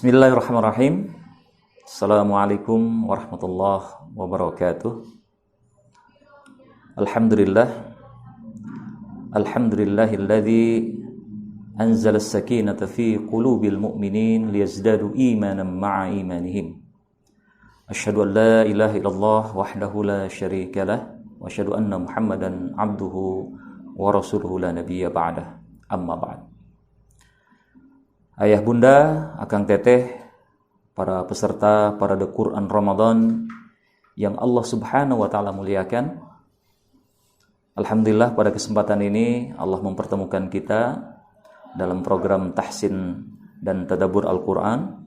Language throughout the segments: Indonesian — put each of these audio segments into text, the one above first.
Bismillahirrahmanirrahim. Assalamualaikum warahmatullahi wabarakatuh. Alhamdulillahilladzi anzala as-sakinata fi qulubil mu'minin liyazdadu imanan ma'a imanihim. Asyhadu an la ilaha illallah wahdahu la syarika lah wa asyhadu anna Muhammadan abduhu wa rasuluhu la nabiyya ba'dah. Amma ba'd. Ayah bunda, akang teteh, para peserta parade Quran Ramadan yang Allah Subhanahu wa taala muliakan. Alhamdulillah pada kesempatan ini Allah mempertemukan kita dalam program tahsin dan tadabbur Al-Qur'an.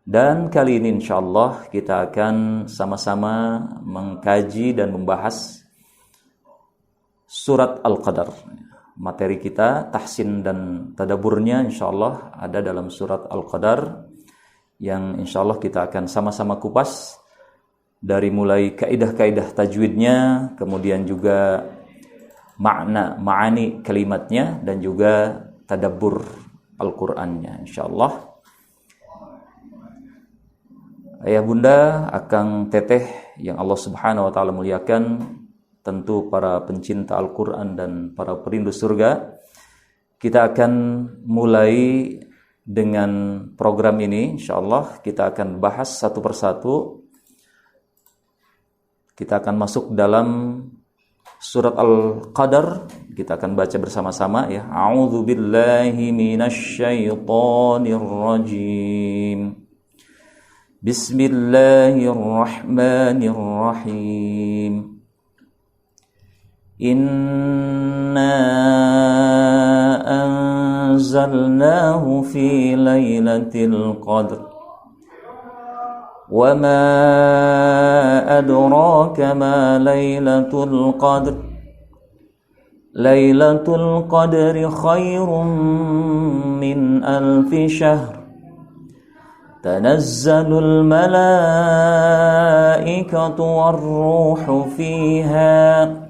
Dan kali ini insyaallah kita akan sama-sama mengkaji dan membahas surat Al-Qadar. Materi kita, tahsin dan tadabburnya insyaallah ada dalam surat Al-Qadar yang insyaallah kita akan sama-sama kupas dari mulai kaidah-kaidah tajwidnya, kemudian juga ma'ani kalimatnya dan juga tadabbur Al-Qur'annya insyaallah. Ayah bunda, akang teteh yang Allah Subhanahu wa taala muliakan, tentu para pencinta Al-Quran dan para perindu surga, kita akan mulai dengan program ini. InsyaAllah kita akan bahas satu persatu. Kita akan masuk dalam surat Al-Qadar. Kita akan baca bersama-sama ya. A'udzu billahi minasyaitonir rajim. Bismillahirrahmanirrahim. Inna anzalnahu fi lailatul qadr wa ma adraka ma lailatul qadr lailatul qadri khairum min alfi syahr tanazzalul malaikatu war-ruhu fiha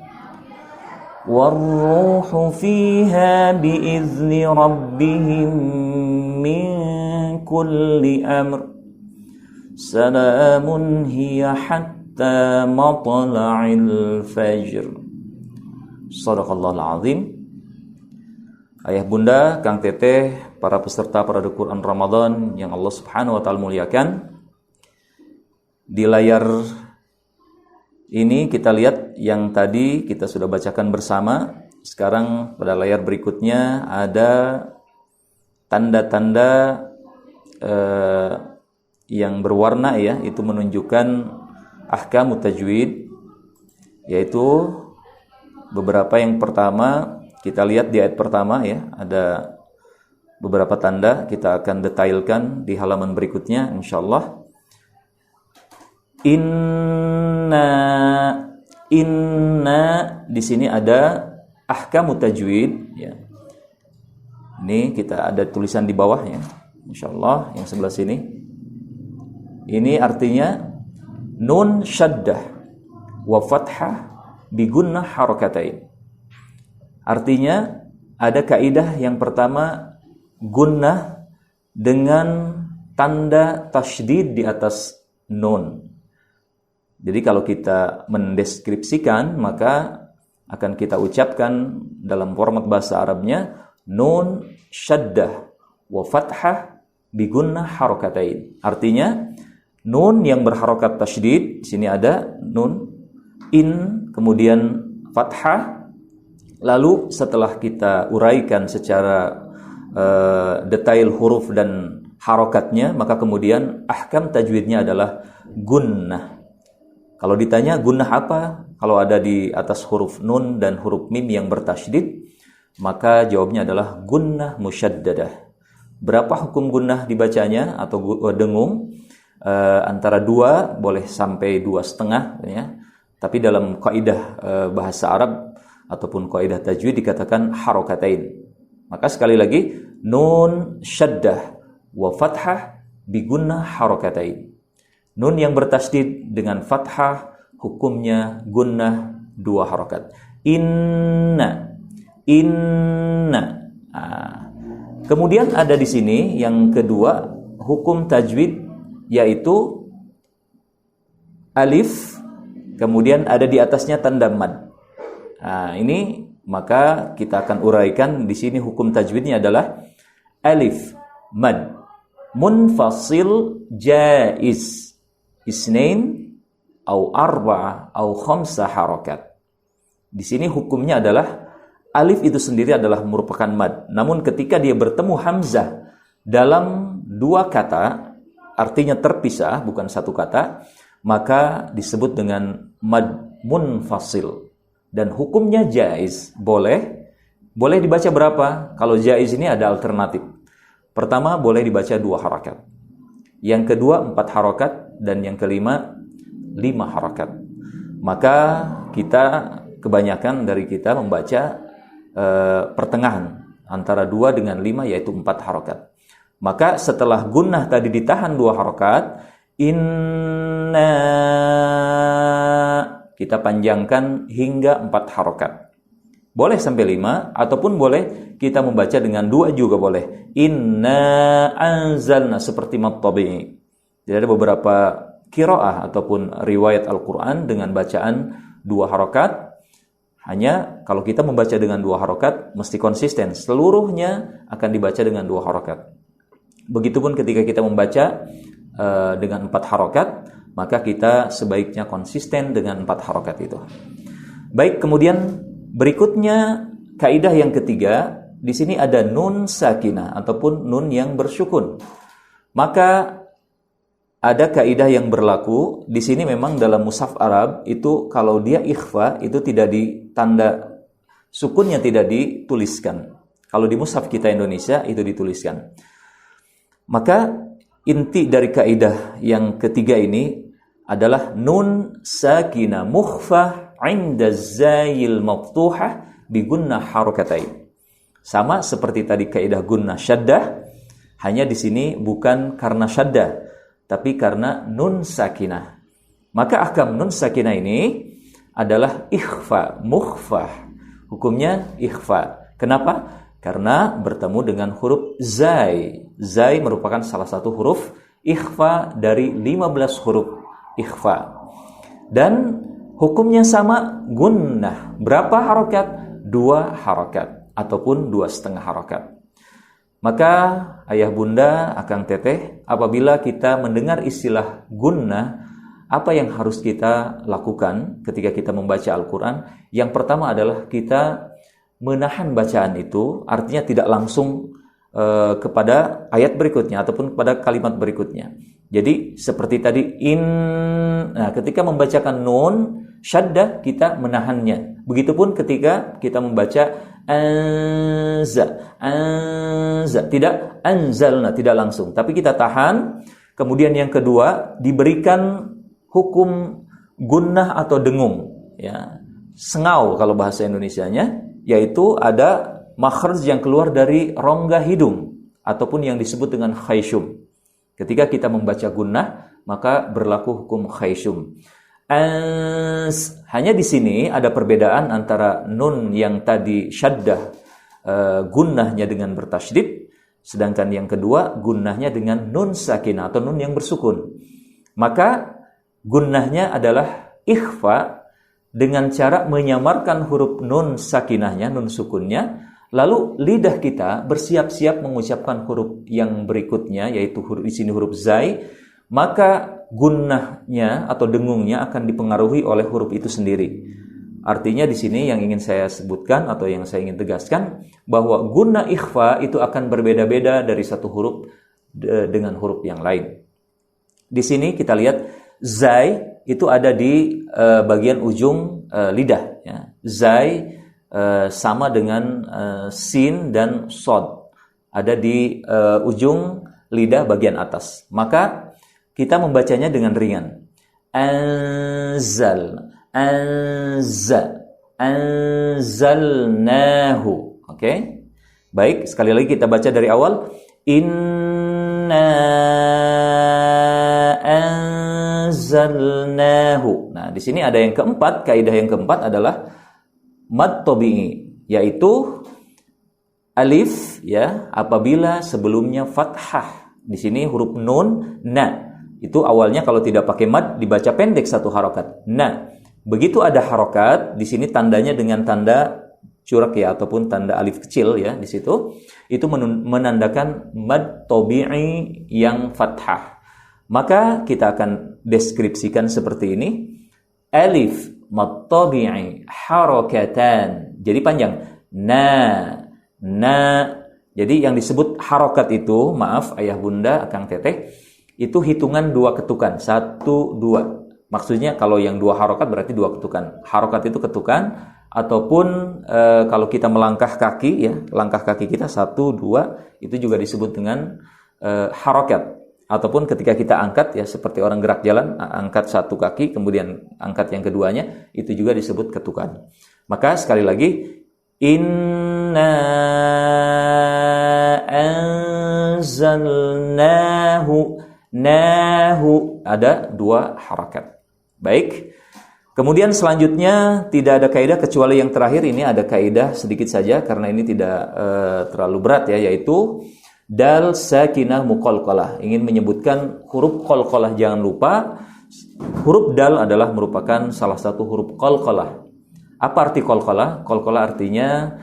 وَالرُّوحُ فِيهَا بِإِذْنِ رَبِّهِمْ مِنْ كُلِّ أَمْرٍ سَلَامٌ هِيَ حَتَّى مَطْلَعِ الْفَجْرِ. Shadaqallahul azim. Ayah bunda, kang teteh, para peserta parade Quran Ramadan yang Allah Subhanahu wa taala muliakan, di layar ini kita lihat yang tadi kita sudah bacakan bersama. Sekarang pada layar berikutnya ada tanda-tanda yang berwarna ya, itu menunjukkan ahkamut tajwid, yaitu beberapa. Yang pertama kita lihat di ayat pertama ya, ada beberapa tanda, kita akan detailkan di halaman berikutnya insyaallah. Inna di sini ada ahkamut tajwid ya. Ini kita ada tulisan di bawah ya. Insyaallah yang sebelah sini. Ini artinya nun syaddah wa fathah bi gunnah harakatain. Artinya ada kaidah yang pertama, gunnah dengan tanda tasydid di atas nun. Jadi kalau kita mendeskripsikan, maka akan kita ucapkan dalam format bahasa Arabnya nun syaddah wa fathah bi gunnah harakatain. Artinya nun yang berharokat tasydid, sini ada nun in, kemudian fathah. Lalu setelah kita uraikan secara detail huruf dan harokatnya, maka kemudian ahkam tajwidnya adalah gunnah. Kalau ditanya gunnah apa? Kalau ada di atas huruf nun dan huruf mim yang bertasydid, maka jawabnya adalah gunnah musyaddadah. Berapa hukum gunnah dibacanya atau dengung? Antara 2 boleh sampai 2,5 ya. Tapi dalam kaidah bahasa Arab ataupun kaidah tajwid dikatakan harokatain. Maka sekali lagi, nun syaddah wa fathah bi gunnah harokatain. Nun yang bertasydid dengan fathah hukumnya gunnah 2 harokat. Inna. Kemudian ada di sini yang kedua hukum tajwid, yaitu alif, kemudian ada di atasnya tanda mad. Nah, ini maka kita akan uraikan di sini hukum tajwidnya adalah alif, mad, munfasil, jaiz, isnain, au arba'ah, au khamsah harakat. Di sini hukumnya adalah alif itu sendiri adalah merupakan mad. Namun ketika dia bertemu hamzah dalam dua kata, artinya terpisah, bukan satu kata, maka disebut dengan mad munfasil. Dan hukumnya jaiz, boleh dibaca berapa? Kalau jaiz ini ada alternatif. Pertama, boleh dibaca 2 harakat. Yang kedua 4 harakat, dan yang kelima 5 harakat. Maka kebanyakan dari kita membaca pertengahan antara 2 dengan 5, yaitu 4 harakat. Maka setelah gunnah tadi ditahan 2 harakat, inna kita panjangkan hingga 4 harakat. Boleh sampai 5, ataupun boleh kita membaca dengan 2 juga boleh. Inna anzalna, seperti mad tabi'i. Jadi ada beberapa qiraah ataupun riwayat Al-Quran dengan bacaan 2 harakat. Hanya kalau kita membaca dengan 2 harakat, mesti konsisten. Seluruhnya akan dibaca dengan 2 harakat. Begitupun ketika kita membaca dengan 4 harakat, maka kita sebaiknya konsisten dengan 4 harakat itu. Baik, kemudian berikutnya kaidah yang ketiga, di sini ada nun sakinah ataupun nun yang bersukun. Maka ada kaidah yang berlaku di sini, memang dalam mushaf Arab itu kalau dia ikhfa itu tidak ditanda sukunnya, tidak dituliskan. Kalau di mushaf kita Indonesia itu dituliskan. Maka inti dari kaidah yang ketiga ini adalah nun sakinah mukhfah 'inda zayil maftuhah bi gunnah harakatain. Sama seperti tadi kaidah gunnah syaddah, hanya di sini bukan karena syaddah, tapi karena nun sakinah. Maka ahkam nun sakinah ini adalah ikhfa, mukhfah. Hukumnya ikhfa. Kenapa? Karena bertemu dengan huruf zai. Zai merupakan salah satu huruf ikhfa dari 15 huruf ikhfa. Dan hukumnya sama gunnah. Berapa harakat? 2 harakat ataupun 2,5 harakat. Maka ayah bunda, akang teteh, apabila kita mendengar istilah gunnah, apa yang harus kita lakukan ketika kita membaca Al-Quran? Yang pertama adalah kita menahan bacaan itu, artinya tidak langsung kepada ayat berikutnya ataupun kepada kalimat berikutnya. Jadi seperti tadi nah ketika membacakan nun syaddah kita menahannya. Begitupun ketika kita membaca anza, tidak anzalna, tidak langsung, tapi kita tahan. Kemudian yang kedua, diberikan hukum gunnah atau dengung, ya, sengau kalau bahasa Indonesianya, yaitu ada makhraj yang keluar dari rongga hidung ataupun yang disebut dengan khayshum. Ketika kita membaca gunnah, maka berlaku hukum khayshum. Hanya di sini ada perbedaan antara nun yang tadi syaddah, gunnahnya dengan bertasydid, sedangkan yang kedua gunnahnya dengan nun sakinah atau nun yang bersukun. Maka gunnahnya adalah ikhfa dengan cara menyamarkan huruf nun sakinahnya, nun sukunnya, lalu lidah kita bersiap-siap mengucapkan huruf yang berikutnya, yaitu huruf di sini huruf zai. Maka gunnahnya atau dengungnya akan dipengaruhi oleh huruf itu sendiri. Artinya di sini yang ingin saya sebutkan atau yang saya ingin tegaskan, bahwa gunnah ikhfa itu akan berbeda-beda dari satu huruf dengan huruf yang lain. Di sini kita lihat zai itu ada di bagian ujung lidah, ya. Zai sama dengan sin dan sod, ada di ujung lidah bagian atas. Maka kita membacanya dengan ringan. Anzalnahu. Oke? Baik, sekali lagi kita baca dari awal. Inna anzalnahu. Nah, di sini ada yang keempat, kaidah yang keempat adalah mad tabi'i, yaitu alif, ya, apabila sebelumnya fathah. Di sini huruf nun, na. Itu awalnya kalau tidak pakai mad dibaca pendek satu harokat. Na. Begitu ada harokat, di sini tandanya dengan tanda curak ya, ataupun tanda alif kecil ya di situ. Itu menandakan mad tabi'i yang fathah. Maka kita akan deskripsikan seperti ini. Alif mad tabi'i harakatan. Jadi panjang. Na. Jadi yang disebut harokat itu, maaf ayah bunda, akang teteh, itu hitungan 2 ketukan. 1, 2. Maksudnya kalau yang 2 harokat berarti 2 ketukan. Harokat itu ketukan, ataupun kalau kita melangkah kaki ya, langkah kaki kita 1, 2 itu juga disebut dengan harokat. Ataupun ketika kita angkat ya, seperti orang gerak jalan, angkat 1 kaki kemudian angkat yang keduanya, itu juga disebut ketukan. Maka sekali lagi, inna anzalnahu, nahu, ada 2 harakat. Baik. Kemudian selanjutnya tidak ada kaidah kecuali yang terakhir. Ini ada kaidah sedikit saja karena ini tidak terlalu berat ya, yaitu dal sakinah muqalqalah. Ingin menyebutkan huruf qalqalah, jangan lupa huruf dal adalah merupakan salah satu huruf qalqalah. Apa arti qalqalah? Qalqalah artinya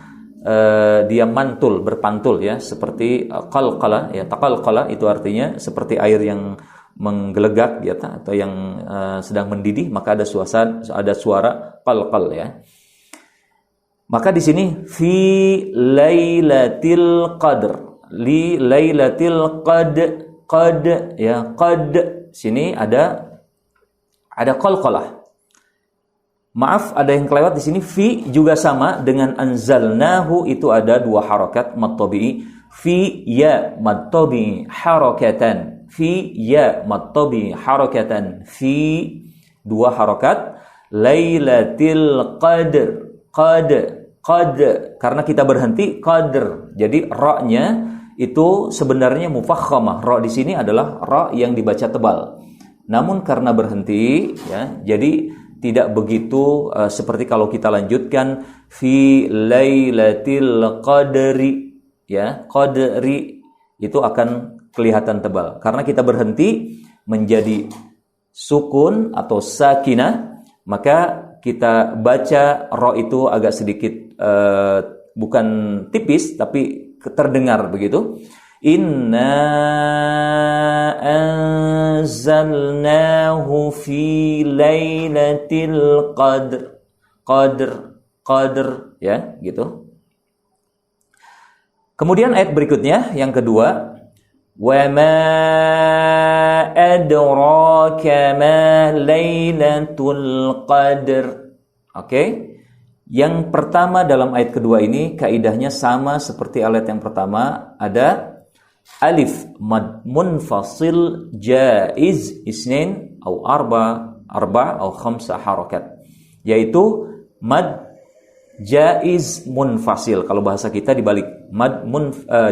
dia mantul, berpantul ya, seperti qalqalah ya, taqalqala itu artinya seperti air yang menggelegak di atas atau yang sedang mendidih, maka ada suara qalqal ya. Maka di sini fi lailatil qadr, li lailatil qad ya, qad sini ada qalqalah. Maaf, ada yang kelewat di sini. Fi juga sama dengan anzalnahu, itu ada 2 harakat mad tabi'i. Fi ya mad tabi'i harakatan. Fi ya mad tabi'i harakatan. Fi 2 harakat. Lailatil qadr. Qad karena kita berhenti qadr. Jadi ra-nya itu sebenarnya mufakhamah. Ra di sini adalah ra yang dibaca tebal. Namun karena berhenti ya, jadi tidak begitu seperti kalau kita lanjutkan fi lailatil qadri ya, qadri itu akan kelihatan tebal karena kita berhenti menjadi sukun atau sakinah, maka kita baca ra itu agak sedikit bukan tipis tapi terdengar begitu. Inna anzalnahu fi lailatil qadr ya gitu. Kemudian ayat berikutnya yang kedua, wa ma adraka ma lailatul qadr. Oke. Yang pertama dalam ayat kedua ini kaidahnya sama seperti ayat yang pertama, ada alif mad munfasil jaiz isnin atau arba atau khamsa harakat, yaitu mad jaiz munfasil. Kalau bahasa kita dibalik, mad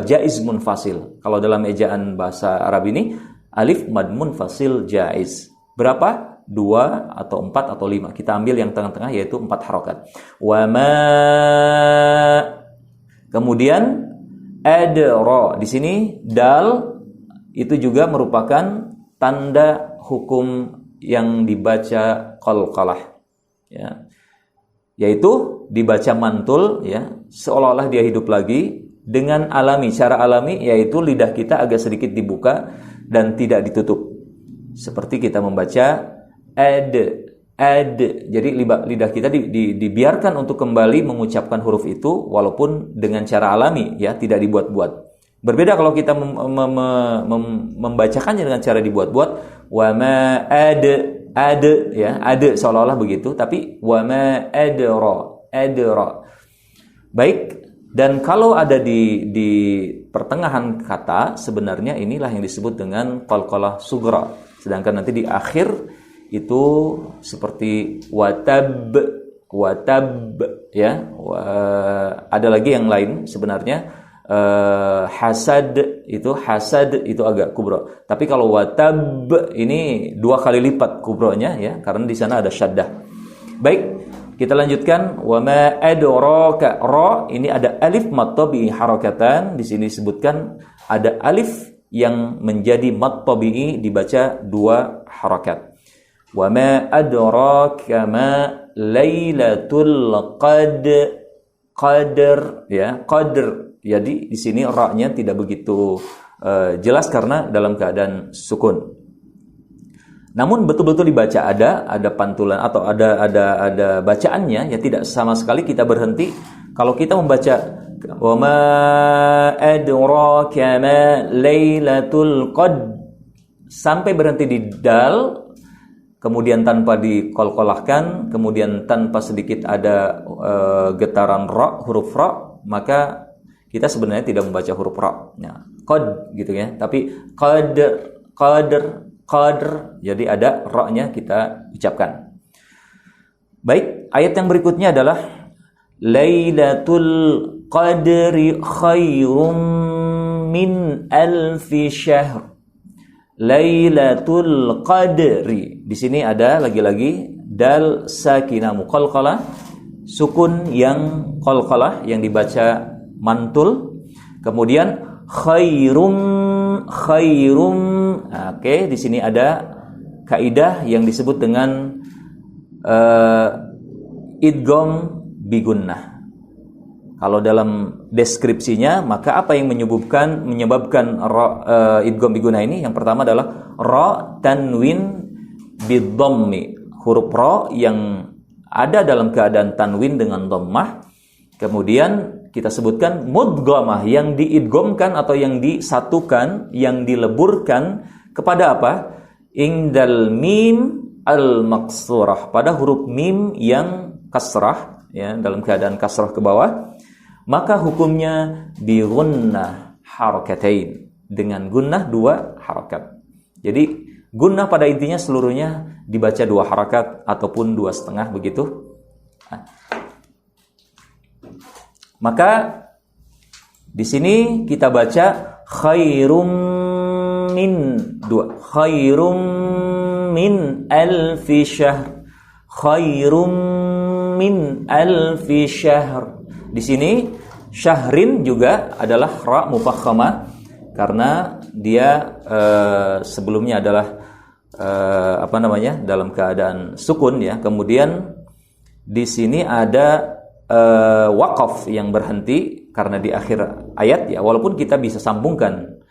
jaiz munfasil. Kalau dalam ejaan bahasa Arab ini alif mad munfasil jaiz. Berapa? 2 atau 4 atau 5. Kita ambil yang tengah-tengah yaitu 4 harakat. Wa ma, kemudian adra. Di sini dal itu juga merupakan tanda hukum yang dibaca qalqalah ya. Yaitu dibaca mantul ya, seolah-olah dia hidup lagi dengan alami, cara alami, yaitu lidah kita agak sedikit dibuka dan tidak ditutup. Seperti kita membaca ad. Jadi lidah kita dibiarkan untuk kembali mengucapkan huruf itu walaupun dengan cara alami ya, tidak dibuat-buat. Berbeda kalau kita membacakannya dengan cara dibuat-buat, wa ma ad ya, ad seolah-olah begitu, tapi wa ma adra. Baik, dan kalau ada di pertengahan kata, sebenarnya inilah yang disebut dengan qalqalah sughra. Sedangkan nanti di akhir itu seperti watab ya. Ada lagi yang lain sebenarnya, hasad itu agak kubro. Tapi kalau watab ini 2 kali lipat kubronya ya, karena di sana ada syaddah. Baik, kita lanjutkan. Wa ma adraka, ra ini ada alif mad tabi'i harakatan. Di sini disebutkan ada alif yang menjadi mad tabi'i dibaca 2 harakat. Wa ma adraka ma lailatul qadr, ya, qadr. Jadi di sini ra-nya tidak begitu jelas karena dalam keadaan sukun. Namun betul-betul dibaca, ada pantulan atau ada bacaannya, ya tidak sama sekali kita berhenti. Kalau kita membaca wa ma adraka ma lailatul qadr sampai berhenti di dal, kemudian tanpa dikolkolahkan, kemudian tanpa sedikit ada getaran ra, huruf ra, maka kita sebenarnya tidak membaca huruf ra. Nah, qad gitu ya, tapi qadr. Jadi ada ra-nya kita ucapkan. Baik, ayat yang berikutnya adalah Lailatul Qadri khairum min alfi syahr. Lailatul Qadri. Di sini ada lagi-lagi dal sakinah muqalqalah, sukun yang qalqalah yang dibaca mantul. Kemudian khairum. Oke, di sini ada kaidah yang disebut dengan idgham bigunnah. Kalau dalam deskripsinya, maka apa yang menyebabkan idgham bigunnah ini? Yang pertama adalah ra tanwin bidhammi, huruf ra yang ada dalam keadaan tanwin dengan dhammah. Kemudian kita sebutkan mudghamah yang diidghamkan atau yang disatukan, yang dileburkan kepada apa? Indal mim al-maqsurah, pada huruf mim yang kasrah, ya, dalam keadaan kasrah ke bawah, maka hukumnya bi gunnah harakatain, dengan gunnah 2 harakat. Jadi gunnah pada intinya seluruhnya dibaca 2 harakat ataupun 2,5 begitu. Maka di sini kita baca khairum min alfi syahr. Khairum min alfi syahr. Di sini syahrin juga adalah ra mufakhamah karena dia sebelumnya adalah dalam keadaan sukun, ya. Kemudian di sini ada waqaf yang berhenti karena di akhir ayat, ya, walaupun kita bisa sambungkan.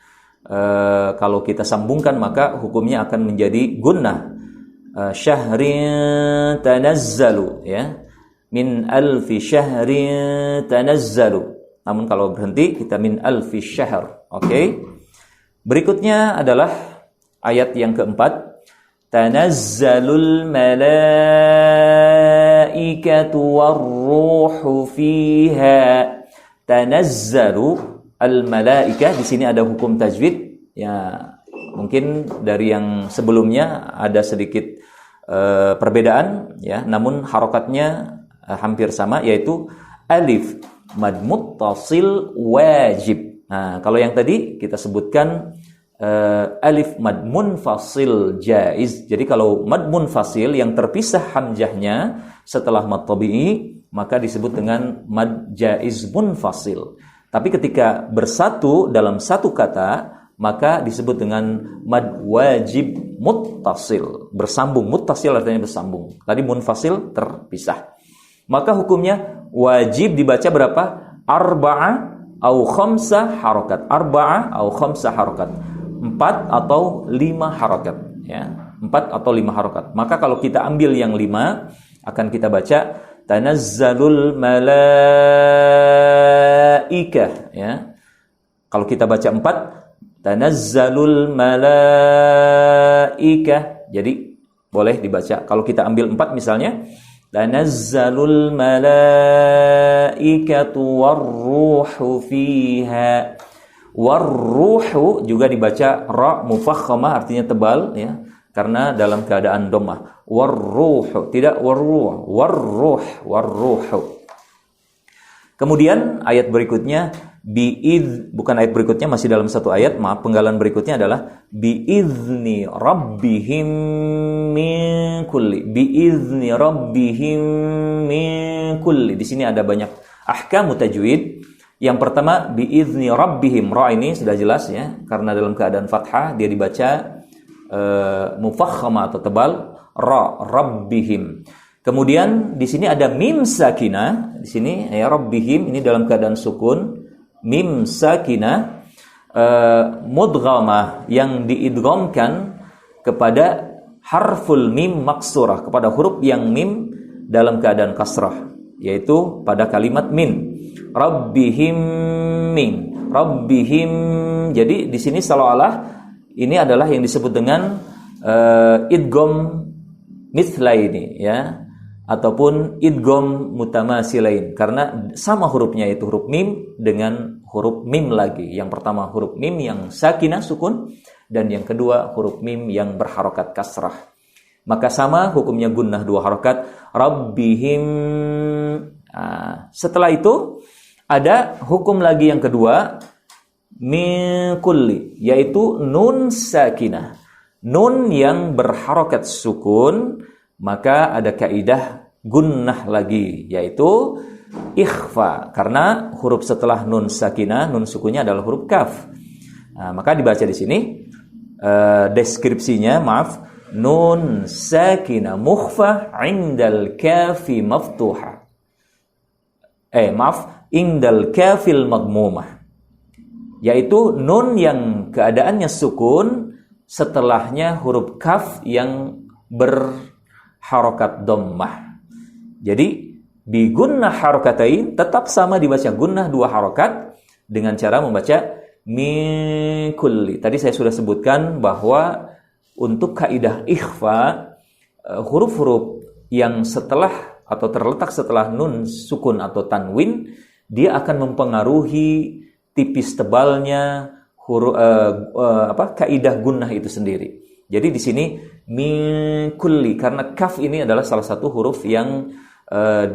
Kalau kita sambungkan maka hukumnya akan menjadi gunnah. Syahrin tanazzalu, ya, min alfi syahrin tanazzalu. Namun kalau berhenti kita min alfi syahr. Oke. Berikutnya adalah ayat yang keempat. Tanazzalul malaikatu warruhu fiha. Tanazzalu al-malaikah, di sini ada hukum tajwid, ya. Mungkin dari yang sebelumnya ada sedikit perbedaan, ya, namun harokatnya hampir sama, yaitu alif mad muttasil wajib. Nah, kalau yang tadi kita sebutkan alif mad munfasil jaiz. Jadi kalau mad munfasil yang terpisah hamzahnya setelah mad tabi'i, maka disebut dengan mad jaiz munfasil. Tapi ketika bersatu dalam satu kata, maka disebut dengan mad wajib muttasil, bersambung. Muttasil artinya bersambung. Tadi munfasil terpisah. Maka hukumnya wajib dibaca berapa? Arba'ah au khamsah harakat. Arba'ah au khamsah harakat. 4 atau 5 harakat, ya. 4 atau 5 harakat. Maka kalau kita ambil yang 5, akan kita baca tanazzalul malaikah, ya. Kalau kita baca 4, tanazzalul malaikah. Jadi boleh dibaca. Kalau kita ambil 4 misalnya, tanazzalul malaikatu warruhu fiha. Warruhu juga dibaca ra mufakhamah, artinya tebal, ya, karena dalam keadaan dhammah. Warruhu, tidak warruh, warruhu. Kemudian ayat berikutnya bukan ayat berikutnya, masih dalam satu ayat, maaf, penggalan berikutnya adalah biizni rabbihim min kulli. Biizni rabbihim min kulli. Di sini ada banyak ahkam tajwid Yang pertama biizni rabbihim, ra ini sudah jelas ya, karena dalam keadaan fathah dia dibaca mufakhama atau tebal, ra rabbihim. Kemudian di sini ada mim sakinah, di sini ya rabbihim ini dalam keadaan sukun, mim sakinah mudghamah yang diidghamkan kepada harful mim maksurah, kepada huruf yang mim dalam keadaan kasrah, yaitu pada kalimat min. Rabbihim min, rabbihim. Jadi di sini seolah-olah ini adalah yang disebut dengan idgham mithlaini ya, ataupun idgham mutamasilain, karena sama hurufnya, itu huruf mim dengan huruf mim lagi. Yang pertama huruf mim yang sakinah sukun, dan yang kedua huruf mim yang berharokat kasrah. Maka sama hukumnya gunnah 2 harokat, rabbihim. Setelah itu ada hukum lagi yang kedua, min kulli, yaitu nun sakinah, nun yang berharokat sukun, maka ada kaidah gunnah lagi, yaitu ikhfa, karena huruf setelah nun sakinah, nun sukunnya adalah huruf kaf. Maka dibaca di sini deskripsinya, nun sakinah mukhfa indal kafi maftuha. Indal kafil madmumah, yaitu nun yang keadaannya sukun, setelahnya huruf kaf yang berharokat dhammah. Jadi bi gunnah harokatain tetap sama dibaca gunnah 2 harokat dengan cara membaca min kulli. Tadi saya sudah sebutkan bahwa untuk kaidah ikhfa, huruf-huruf yang setelah atau terletak setelah nun sukun atau tanwin, dia akan mempengaruhi tipis tebalnya kaidah gunnah itu sendiri. Jadi di sini min kulli, karena kaf ini adalah salah satu huruf yang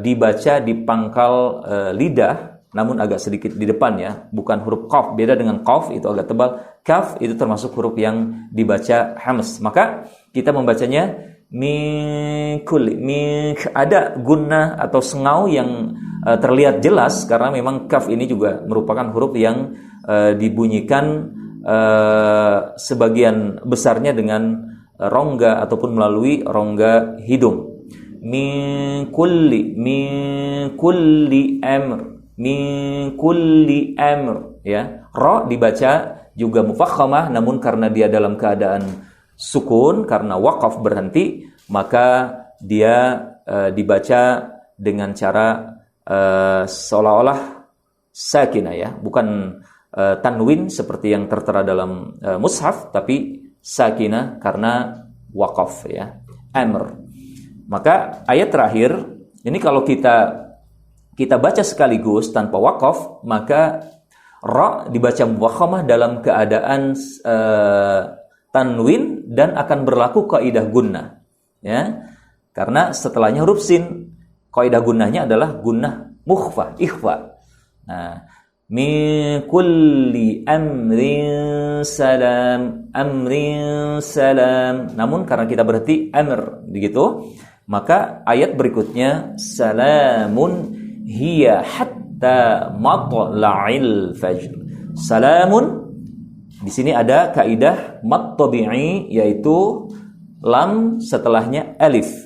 dibaca di pangkal lidah, namun agak sedikit di depan ya, bukan huruf qaf. Beda dengan qaf, itu agak tebal. Kaf itu termasuk huruf yang dibaca hams. Maka kita membacanya min kulli, ada gunnah atau sengau yang terlihat jelas, karena memang kaf ini juga merupakan huruf yang dibunyikan sebagian besarnya dengan rongga ataupun melalui rongga hidung. Min kulli amr ya. Ra dibaca juga mufakhamah, namun karena dia dalam keadaan sukun, karena waqaf berhenti, maka dia dibaca dengan cara seolah-olah sakinah ya, bukan tanwin seperti yang tertera dalam mushaf, tapi sakinah karena waqaf ya, amr. Maka ayat terakhir ini kalau kita baca sekaligus tanpa waqaf, maka ra dibaca mufakhamah dalam keadaan tanwin dan akan berlaku kaidah gunnah ya, karena setelahnya huruf sin. Kaidah gunnahnya adalah gunnah mukhfa, ikhfa. Nah, min kulli amrin salam, namun karena kita berarti amr begitu, maka ayat berikutnya salamun hiya hatta matla'il fajr. Salamun, di sini ada kaidah mat tabi'i, yaitu lam setelahnya alif.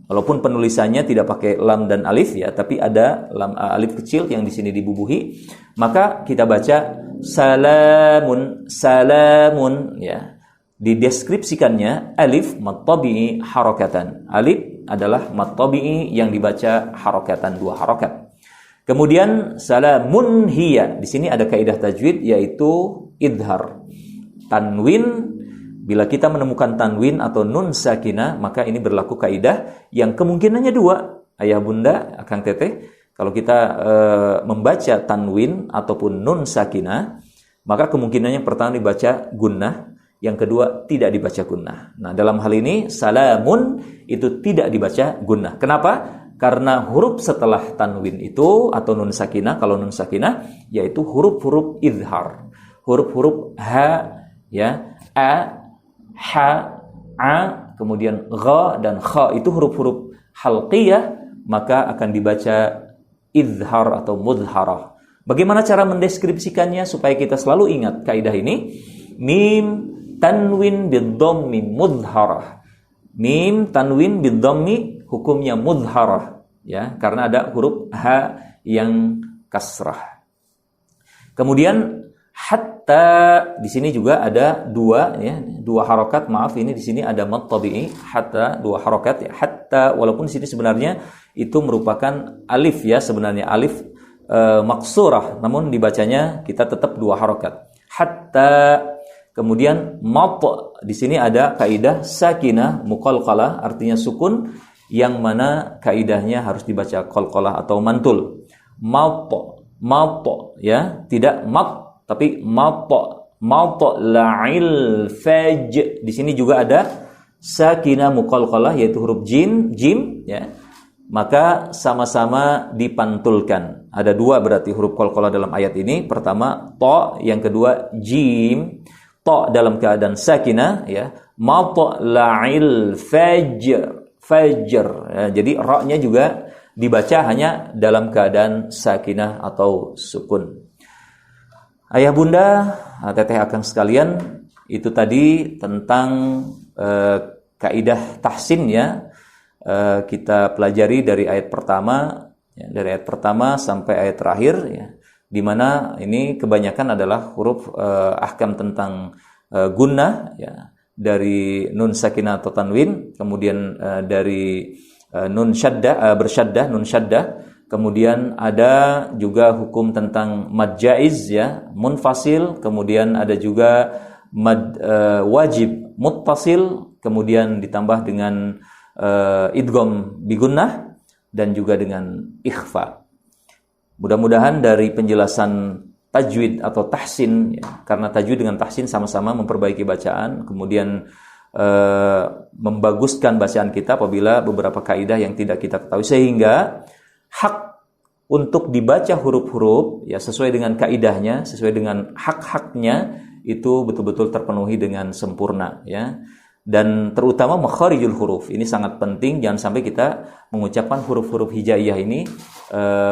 Walaupun penulisannya tidak pakai lam dan alif ya, tapi ada lam alif kecil yang di sini dibubuhi, maka kita baca salamun ya. Dideskripsikannya alif mat tabi'i harakatan. Alif adalah mat tabi'i yang dibaca harakatan, 2 harakat. Kemudian salamun hiya, di sini ada kaidah tajwid yaitu idhar. Tanwin, bila kita menemukan tanwin atau nun sakinah, maka ini berlaku kaidah yang kemungkinannya 2. Ayah bunda, akang teteh, kalau kita membaca tanwin ataupun nun sakinah, maka kemungkinannya yang pertama dibaca gunnah, yang kedua tidak dibaca gunnah. Nah, dalam hal ini salamun itu tidak dibaca gunnah. Kenapa? Karena huruf setelah tanwin itu atau nun sakinah, kalau nun sakinah yaitu huruf-huruf izhar. Huruf-huruf ha ya, a, ha, a, kemudian gha dan kha, itu huruf-huruf halqiyah, maka akan dibaca izhar atau mudharah. Bagaimana cara mendeskripsikannya supaya kita selalu ingat kaidah ini? Mim tanwin bidhammi mudharah. Mim tanwin bidhammi hukumnya mudharah, ya, karena ada huruf ha yang kasrah. Kemudian hatta di sini juga ada dua harokat. Maaf, ini di sini ada mad tabi'i, hatta dua harokat ya. Hatta walaupun di sini sebenarnya itu merupakan alif ya, sebenarnya alif maksurah, namun dibacanya kita tetap dua harokat. Hatta, kemudian mad di sini ada kaidah sakinah muqalqalah, artinya sukun yang mana kaidahnya harus dibaca qalqalah atau mantul. Mad ya, tidak mad tapi mad la'il faj. Di sini juga ada sakinah muqalqalah yaitu huruf jim ya. Maka sama-sama dipantulkan. Ada dua berarti huruf qalqalah dalam ayat ini. Pertama ta, yang kedua jim. Ta dalam keadaan sakinah ya. Matla'il fajr. Ya, jadi ra-nya juga dibaca hanya dalam keadaan sakinah atau sukun. Ayah bunda, teteh akang sekalian, itu tadi tentang kaidah tahsin ya. Kita pelajari dari ayat pertama ya, dari ayat pertama sampai ayat terakhir ya, di mana ini kebanyakan adalah huruf ahkam tentang gunnah ya, dari nun sakinah atau tanwin, kemudian dari nun syaddah nun syaddah, kemudian ada juga hukum tentang mad jaiz ya, munfasil, kemudian ada juga mad wajib muttasil, kemudian ditambah dengan idgham bigunnah dan juga dengan ikhfa. Mudah-mudahan dari penjelasan tajwid atau tahsin ya, karena tajwid dengan tahsin sama-sama memperbaiki bacaan, kemudian membaguskan bacaan kita apabila beberapa kaidah yang tidak kita ketahui, sehingga hak untuk dibaca huruf-huruf ya sesuai dengan kaidahnya, sesuai dengan hak-haknya itu betul-betul terpenuhi dengan sempurna ya. Dan terutama makharijul huruf ini sangat penting, jangan sampai kita mengucapkan huruf-huruf hijaiyah ini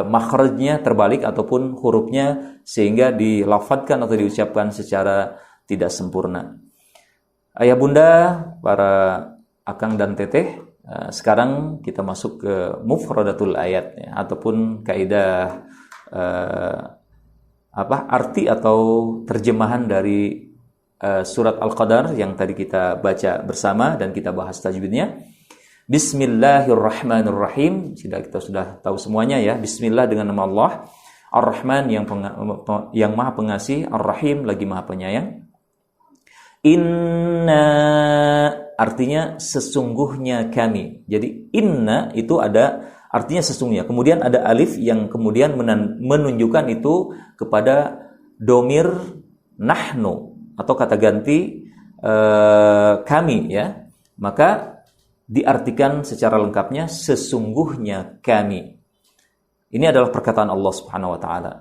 makhrajnya terbalik ataupun hurufnya sehingga dilafadzkan atau diucapkan secara tidak sempurna. Ayah bunda, para akang dan teteh, sekarang kita masuk ke mufradatul ayat ya, ataupun kaidah arti atau terjemahan dari surat Al-Qadar yang tadi kita baca bersama dan kita bahas tajwidnya. Bismillahirrahmanirrahim. Kita sudah tahu semuanya ya. Bismillah dengan nama Allah. Ar-Rahman yang Maha Pengasih, Ar-Rahim lagi Maha Penyayang. Inna artinya sesungguhnya kami. Jadi inna itu ada artinya sesungguhnya. Kemudian ada alif yang kemudian menunjukkan itu kepada domir nahnu atau kata ganti kami ya. Maka diartikan secara lengkapnya sesungguhnya kami. Ini adalah perkataan Allah Subhanahu wa taala.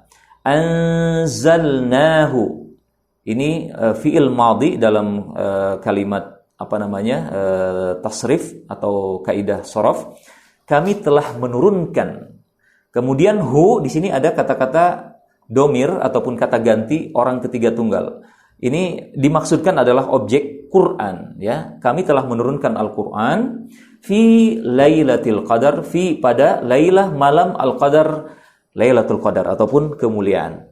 Anzalnahu. Ini fi'il madhi dalam kalimat tasrif atau kaidah sorof. Kami telah menurunkan. Kemudian hu di sini ada kata-kata domir ataupun kata ganti orang ketiga tunggal. Ini dimaksudkan adalah objek Quran ya. Kami telah menurunkan Al-Quran fi lailatul qadar, fi pada lailah malam al-qadar, lailatul qadar ataupun kemuliaan.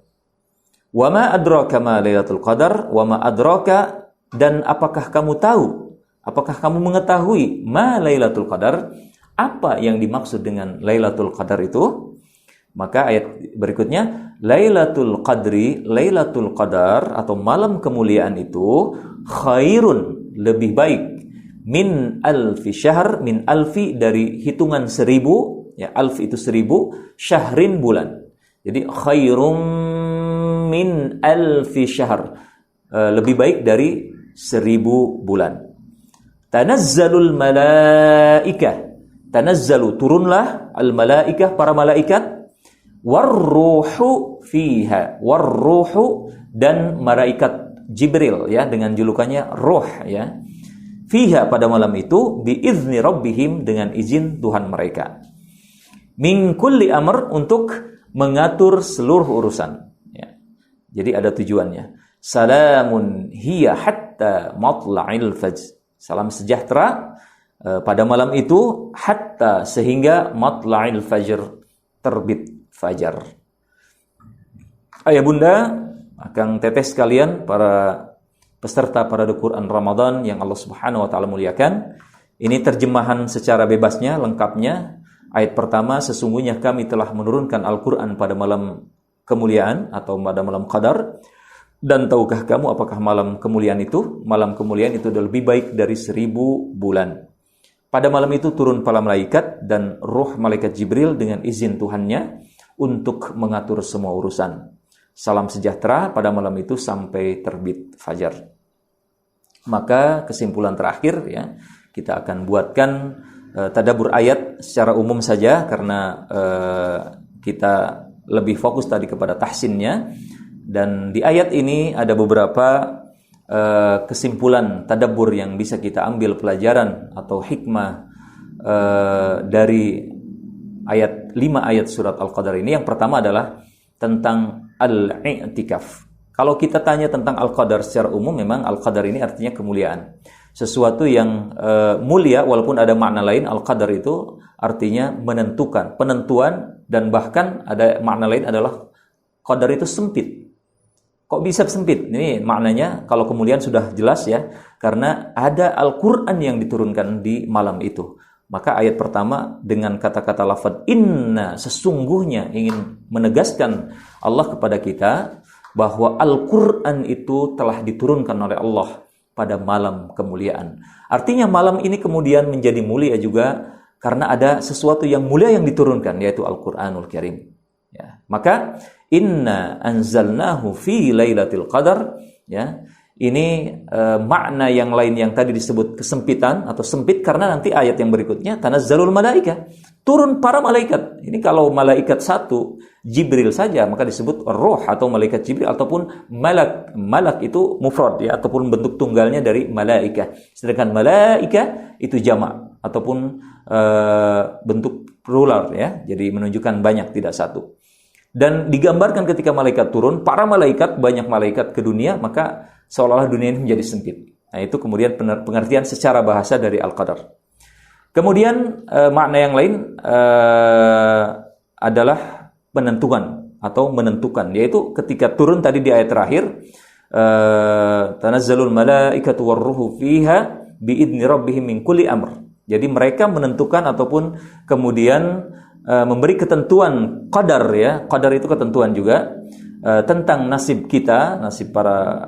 Wa ma adraka ma lailatul qadar, wa ma adraka, dan apakah kamu tahu, apakah kamu mengetahui ma lailatul qadar, apa yang dimaksud dengan lailatul qadar itu? Maka ayat berikutnya, lailatul qadri, lailatul qadar atau malam kemuliaan itu khairun, lebih baik, min alfi syahr, min alfi dari hitungan 1000 ya, alf itu 1000, syahrin bulan. Jadi khairum min alfi syahr, lebih baik dari 1000 bulan. Tanazzalul malaikah, tanazzalu turunlah, al malaikah para malaikat, warruhu fiha, warruhu dan malaikat Jibril ya dengan julukannya ruh ya, fiha pada malam itu, biizni rabbihim dengan izin Tuhan mereka, min kulli amr untuk mengatur seluruh urusan. Ya. Jadi ada tujuannya. Salamun hiya hatta matla'il fajr. Salam sejahtera pada malam itu hatta sehingga matla'il fajr, terbit fajar. Ayah bunda, akang teteh sekalian, para peserta parade Quran Ramadan yang Allah Subhanahu wa taala muliakan. Ini terjemahan secara bebasnya, lengkapnya. Ayat pertama, sesungguhnya kami telah menurunkan Al-Quran pada malam kemuliaan atau pada malam qadar. Dan tahukah kamu apakah malam kemuliaan itu? Malam kemuliaan itu adalah lebih baik dari 1000 bulan. Pada malam itu turun para malaikat dan ruh malaikat Jibril dengan izin Tuhannya untuk mengatur semua urusan. Salam sejahtera pada malam itu sampai terbit fajar. Maka kesimpulan terakhir ya, kita akan buatkan tadabbur ayat secara umum saja karena kita lebih fokus tadi kepada tahsinnya. Dan di ayat ini ada beberapa kesimpulan tadabbur yang bisa kita ambil pelajaran atau hikmah dari 5 ayat surat Al-Qadar ini. Yang pertama adalah tentang al-i'tikaf. Kalau kita tanya tentang Al-Qadar secara umum, memang Al-Qadar ini artinya kemuliaan. Sesuatu yang mulia, walaupun ada makna lain. Al-Qadar itu artinya menentukan, penentuan, dan bahkan ada makna lain adalah qadar itu sempit. Kok bisa sempit? Ini maknanya kalau kemuliaan sudah jelas ya, karena ada Al-Quran yang diturunkan di malam itu. Maka ayat pertama dengan kata-kata lafaz inna, sesungguhnya, ingin menegaskan Allah kepada kita bahwa Al-Quran itu telah diturunkan oleh Allah pada malam kemuliaan. Artinya malam ini kemudian menjadi mulia juga karena ada sesuatu yang mulia yang diturunkan, yaitu Al-Quranul Karim. Ya. Maka inna anzalnahu fi lailatul qadar, ya. Ini makna yang lain yang tadi disebut kesempitan atau sempit karena nanti ayat yang berikutnya tanazzalul malaika, turun para malaikat. Ini kalau malaikat satu Jibril saja maka disebut roh atau malaikat Jibril ataupun malak. Malak itu mufrad ya, ataupun bentuk tunggalnya dari malaika. Sedangkan malaika itu jamak ataupun bentuk plural ya. Jadi menunjukkan banyak, tidak satu. Dan digambarkan ketika malaikat turun, para malaikat, banyak malaikat ke dunia, maka seolah-olah dunia ini menjadi sempit. Nah, itu kemudian pengertian secara bahasa dari Al-Qadar. Kemudian makna yang lain adalah penentuan atau menentukan, yaitu ketika turun tadi di ayat terakhir, tanazzalul malaikatu warruhu fiha biidzni rabbihim min kulli amr. Jadi mereka menentukan ataupun kemudian memberi ketentuan qadar ya. Qadar itu ketentuan juga tentang nasib kita, nasib para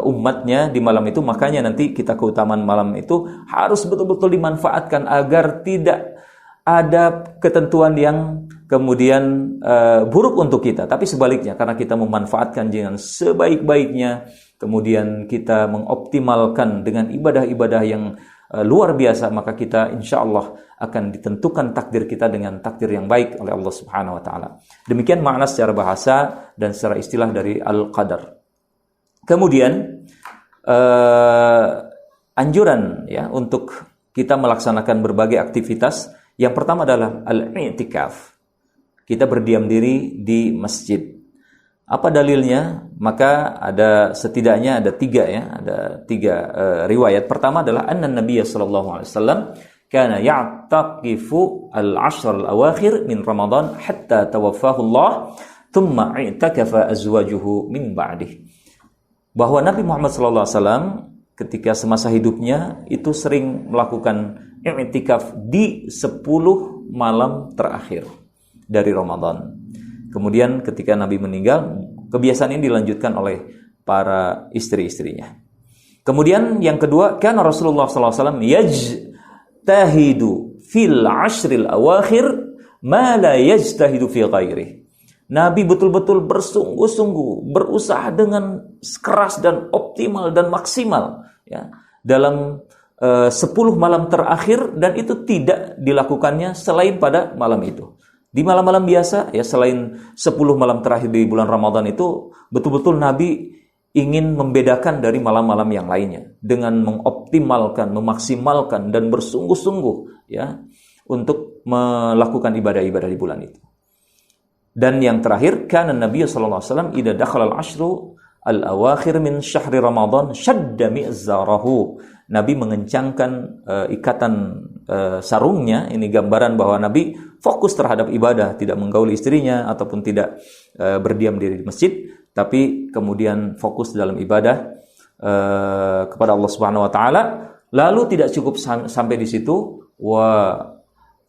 umatnya di malam itu. Makanya nanti kita keutamaan malam itu harus betul-betul dimanfaatkan agar tidak ada ketentuan yang kemudian buruk untuk kita. Tapi sebaliknya, karena kita memanfaatkan dengan sebaik-baiknya, kemudian kita mengoptimalkan dengan ibadah-ibadah yang luar biasa, maka kita insya Allah akan ditentukan takdir kita dengan takdir yang baik oleh Allah Subhanahu wa taala. Demikian makna secara bahasa dan secara istilah dari Al-Qadar. Kemudian anjuran ya untuk kita melaksanakan berbagai aktivitas. Yang pertama adalah al-i'tikaf. Kita berdiam diri di masjid. Apa dalilnya? Maka ada setidaknya ada 3 ya, ada 3 riwayat. Pertama adalah anna Nabiy sallallahu alaihi wasallam kana ya'taqifu al-'ashr al-awakhir min Ramadan hatta tawaffahu Allah, thumma i'takafa azwajuhu min ba'dih. Bahwa Nabi Muhammad sallallahu alaihi wasallam ketika semasa hidupnya itu sering melakukan i'tikaf di 10 malam terakhir dari Ramadan. Kemudian ketika Nabi meninggal, kebiasaan ini dilanjutkan oleh para istri-istrinya. Kemudian yang kedua, karena Rasulullah SAW yajtahidu fil ashril awakhir ma la yajtahidu fi ghairih. Nabi betul-betul bersungguh-sungguh, berusaha dengan keras dan optimal dan maksimal ya, dalam 10 malam terakhir, dan itu tidak dilakukannya selain pada malam itu. Di malam-malam biasa ya, selain 10 malam terakhir di bulan Ramadan itu betul-betul Nabi ingin membedakan dari malam-malam yang lainnya dengan mengoptimalkan, memaksimalkan dan bersungguh-sungguh ya untuk melakukan ibadah-ibadah di bulan itu. Dan yang terakhir, kana Nabi sallallahu alaihi wasallam idza dakhala al-ashru al-awakhir min syahri Ramadan shadda mi'zarahu. Nabi mengencangkan ikatan sarungnya. Ini gambaran bahwa Nabi fokus terhadap ibadah, tidak menggauli istrinya ataupun tidak berdiam diri di masjid, tapi kemudian fokus dalam ibadah kepada Allah Subhanahu wa taala. Lalu tidak cukup sampai di situ, wa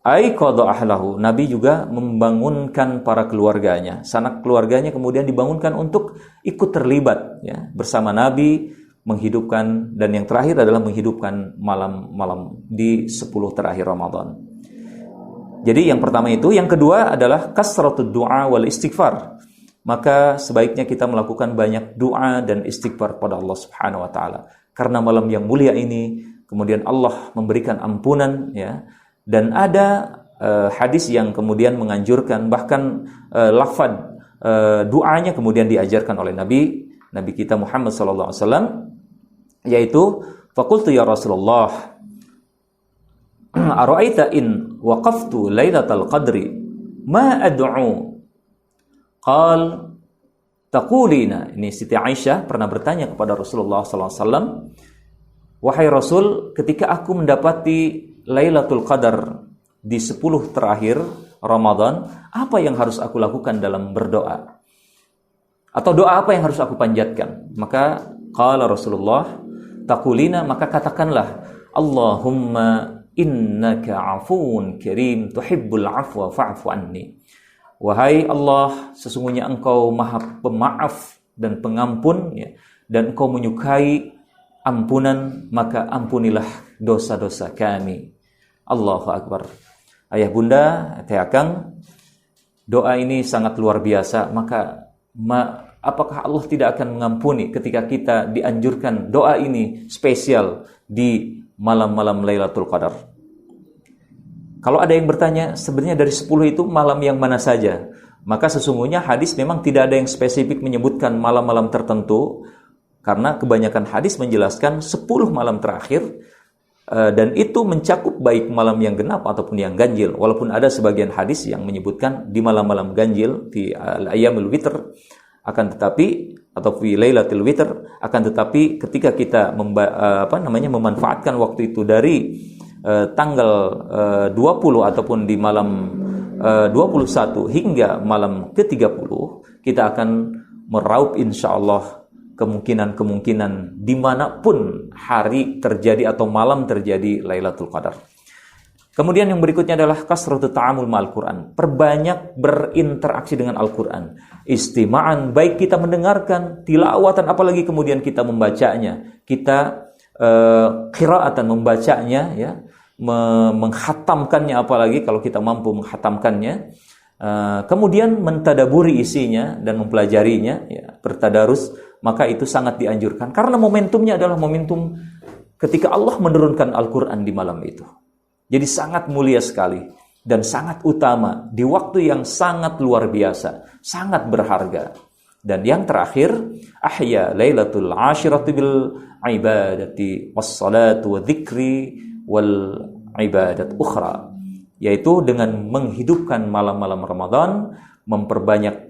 aiqadha ahlahu. Nabi juga membangunkan para keluarganya. Sanak keluarganya kemudian dibangunkan untuk ikut terlibat ya, bersama Nabi menghidupkan, dan yang terakhir adalah menghidupkan malam-malam di 10 terakhir Ramadan. Jadi yang pertama itu, yang kedua adalah kasratud du'a wal istighfar. Maka sebaiknya kita melakukan banyak doa dan istighfar pada Allah Subhanahu wa taala. Karena malam yang mulia ini kemudian Allah memberikan ampunan ya. Dan ada hadis yang kemudian menganjurkan, bahkan lafaz doanya kemudian diajarkan oleh Nabi kita Muhammad sallallahu alaihi wasallam, yaitu faqultu ya Rasulullah ara'aita in waqaftu lailatal qadri ma ad'u qal taqulina. Ini Siti Aisyah pernah bertanya kepada Rasulullah sallallahu alaihi wasallam, wahai Rasul, ketika aku mendapati Lailatul Qadar di 10 terakhir Ramadan, apa yang harus aku lakukan dalam berdoa? Atau doa apa yang harus aku panjatkan? Maka qala Rasulullah, taqulina, maka katakanlah, Allahumma innaka afuwun karim tuhibbul afwa fa'fu anni. Wahai Allah, sesungguhnya Engkau Maha Pemaaf dan Pengampun ya, dan Engkau menyukai ampunan, maka ampunilah dosa-dosa kami. Allahu Akbar. Ayah bunda, teh akang, doa ini sangat luar biasa. Maka apakah Allah tidak akan mengampuni ketika kita dianjurkan doa ini spesial di malam-malam Lailatul Qadar? Kalau ada yang bertanya, sebenarnya dari 10 itu malam yang mana saja? Maka sesungguhnya hadis memang tidak ada yang spesifik menyebutkan malam-malam tertentu, karena kebanyakan hadis menjelaskan 10 malam terakhir, dan itu mencakup baik malam yang genap ataupun yang ganjil. Walaupun ada sebagian hadis yang menyebutkan di malam-malam ganjil, di al-ayyamul witr, akan tetapi atau fi lailatul witr, akan tetapi ketika kita memanfaatkan waktu itu dari tanggal 20 ataupun di malam 21 hingga malam ke-30, kita akan meraup insyaallah kemungkinan dimanapun hari terjadi atau malam terjadi Lailatul Qadar. Kemudian yang berikutnya adalah kasratut ta'amul ma'al Quran. Perbanyak berinteraksi dengan Al-Quran. Istima'an, baik kita mendengarkan, tilawatan, apalagi kemudian kita membacanya. Kita qiraatan, membacanya, ya, menghatamkannya, apalagi kalau kita mampu menghatamkannya. Kemudian mentadaburi isinya dan mempelajarinya, ya, bertadarus, maka itu sangat dianjurkan. Karena momentumnya adalah momentum ketika Allah menurunkan Al-Quran di malam itu. Jadi sangat mulia sekali dan sangat utama di waktu yang sangat luar biasa, sangat berharga. Dan yang terakhir, ahya lailatul ashirati bil ibadati was salatu wa dzikri wal ibadat ukhra, yaitu dengan menghidupkan malam-malam Ramadan, memperbanyak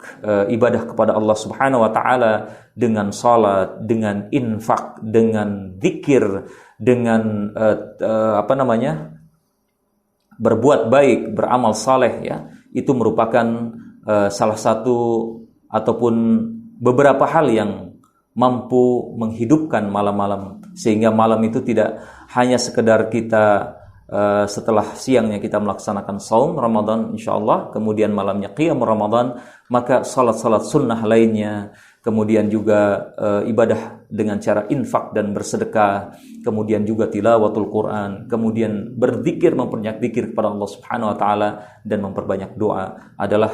ibadah kepada Allah Subhanahu wa taala dengan salat, dengan infak, dengan zikir, dengan berbuat baik, beramal saleh, ya. Itu merupakan salah satu ataupun beberapa hal yang mampu menghidupkan malam-malam, sehingga malam itu tidak hanya sekedar kita setelah siangnya kita melaksanakan saum Ramadan insyaallah, kemudian malamnya qiyam Ramadan, maka salat-salat sunnah lainnya, kemudian juga ibadah dengan cara infak dan bersedekah, kemudian juga tilawatul Quran, kemudian berzikir, memperbanyak zikir kepada Allah Subhanahu wa taala, dan memperbanyak doa adalah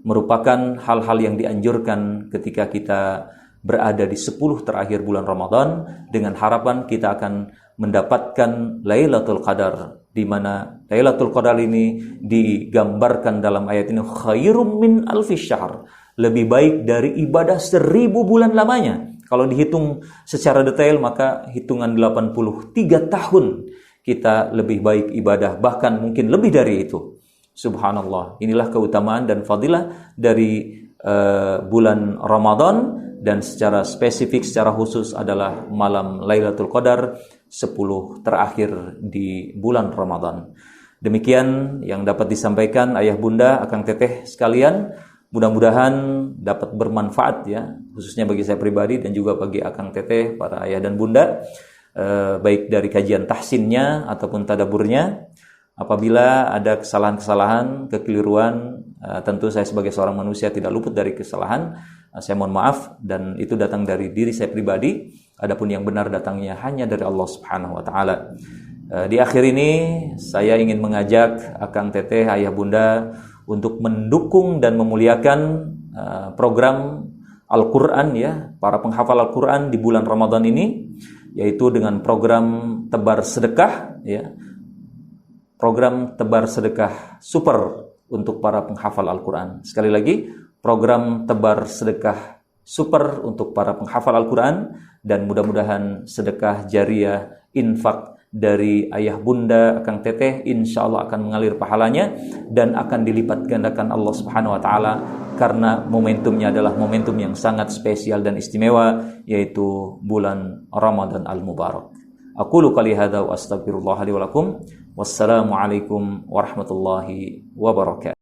merupakan hal-hal yang dianjurkan ketika kita berada di 10 terakhir bulan Ramadan, dengan harapan kita akan mendapatkan Lailatul Qadar, di mana Lailatul Qadar ini digambarkan dalam ayat ini khairum min alfi syahr, lebih baik dari ibadah 1000 bulan lamanya. Kalau dihitung secara detail, maka hitungan 83 tahun kita lebih baik ibadah, bahkan mungkin lebih dari itu. Subhanallah. Inilah keutamaan dan fadilah dari bulan Ramadan, dan secara spesifik, secara khusus adalah malam Lailatul Qadar 10 terakhir di bulan Ramadan. Demikian yang dapat disampaikan ayah bunda, akang teteh sekalian. Mudah-mudahan dapat bermanfaat ya, khususnya bagi saya pribadi dan juga bagi akang teteh, para ayah dan bunda, baik dari kajian tahsinnya ataupun tadaburnya. Apabila ada kesalahan-kesalahan, kekeliruan, tentu saya sebagai seorang manusia tidak luput dari kesalahan. Saya mohon maaf, dan itu datang dari diri saya pribadi. Adapun yang benar datangnya hanya dari Allah Subhanahu wa taala. Di akhir ini saya ingin mengajak akang teteh, ayah bunda untuk mendukung dan memuliakan program Al-Qur'an ya, para penghafal Al-Qur'an di bulan Ramadan ini, yaitu dengan program tebar sedekah ya. Program tebar sedekah super untuk para penghafal Al-Quran. Sekali lagi, program tebar sedekah super untuk para penghafal Al-Quran, dan mudah-mudahan sedekah jariah, infak dari ayah bunda, akang teteh, insya Allah akan mengalir pahalanya dan akan dilipat gandakan Allah Subhanahu wa taala, karena momentumnya adalah momentum yang sangat spesial dan istimewa, yaitu bulan Ramadan Al-Mubarak. Aqulu qali hadza wa astaghfirullah li wa lakum. Wassalamualaikum warahmatullahi wabarakatuh.